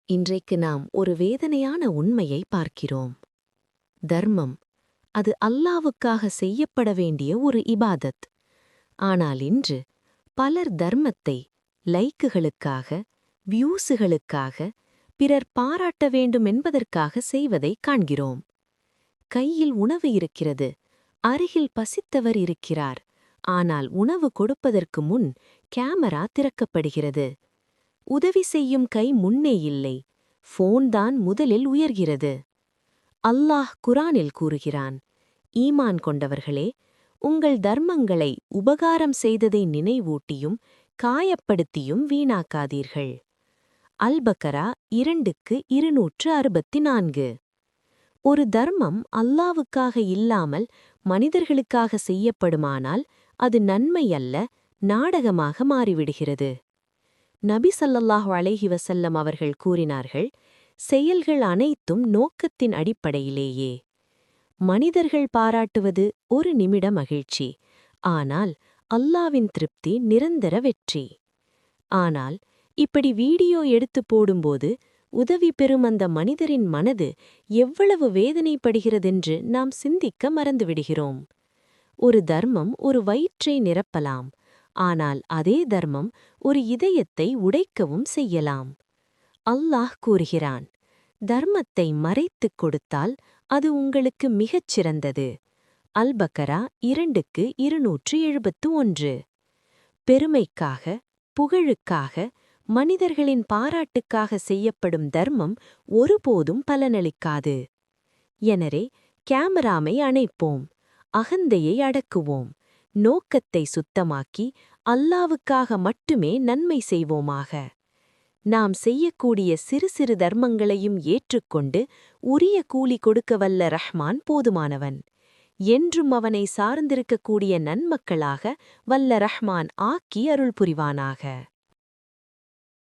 இன்றைக்கு நாம் ஒரு வேதனையான உண்மையை பார்க்கிறோம். தர்மம், அது அல்லாவுக்காக செய்யப்பட வேண்டிய ஒரு இபாதத். ஆனால் இன்று பலர் தர்மத்தை லைக்குகளுக்காக, வியூசுகளுக்காக, பிறர் பாராட்ட வேண்டும் என்பதற்காக செய்வதை காண்கிறோம். கையில் உணவு இருக்கிறது, அருகில் பசித்தவர் இருக்கிறார். ஆனால் உணவு கொடுப்பதற்கு முன் கேமரா திறக்கப்படுகிறது. உதவி செய்யும் கை முன்னே இல்லை, ஃபோன்தான் முதலில் உயர்கிறது. அல்லாஹ் குரானில் கூறுகிறான், ஈமான் கொண்டவர்களே, உங்கள் தர்மங்களை உபகாரம் செய்ததை நினைவூட்டியும் காயப்படுத்தியும் வீணாக்காதீர்கள். அல்-பக்கரா 2:264. ஒரு தர்மம் அல்லாவுக்காக இல்லாமல் மனிதர்களுக்காக செய்யப்படுமானால் அது நன்மை அல்ல, நாடகமாக மாறிவிடுகிறது. நபி ஸல்லல்லாஹு அலைஹி வஸல்லம் அவர்கள் கூறினார்கள், செயல்கள் அனைத்தும் நோக்கத்தின் அடிப்படையிலேயே. மனிதர்கள் பாராட்டுவது ஒரு நிமிட மகிழ்ச்சி, ஆனால் அல்லாவின் திருப்தி நிரந்தர வெற்றி. ஆனால் இப்படி வீடியோ எடுத்து போடும்போது உதவி பெறும் அந்த மனிதரின் மனது எவ்வளவு வேதனைப்படுகிறதென்று நாம் சிந்திக்க மறந்துவிடுகிறோம். ஒரு தர்மம் ஒரு வயிற்றை நிரப்பலாம், ஆனால் அதே தர்மம் ஒரு இதயத்தை உடைக்கவும் செய்யலாம். அல்லாஹ் கூறுகிறான், தர்மத்தை மறைத்துக் கொடுத்தால் அது உங்களுக்கு மிகச் சிறந்தது. அல்-பக்கரா 2:271. பெருமைக்காக, புகழுக்காக, மனிதர்களின் பாராட்டுக்காக செய்யப்படும் தர்மம் ஒருபோதும் பலனளிக்காது. எனவே கேமராமை அணைப்போம், அகந்தையை அடக்குவோம், நோக்கத்தை சுத்தமாக்கி அல்லாவுக்காக மட்டுமே நன்மை செய்வோமாக. நாம் செய்யக்கூடிய சிறு சிறு தர்மங்களையும் ஏற்றுக்கொண்டு உரிய கூலி கொடுக்க வல்ல ரஹ்மான் போதுமானவன். என்றும் அவனை சார்ந்திருக்கக்கூடிய நன்மக்களாக வல்ல ரஹ்மான் ஆக்கி அருள் புரிவானாக.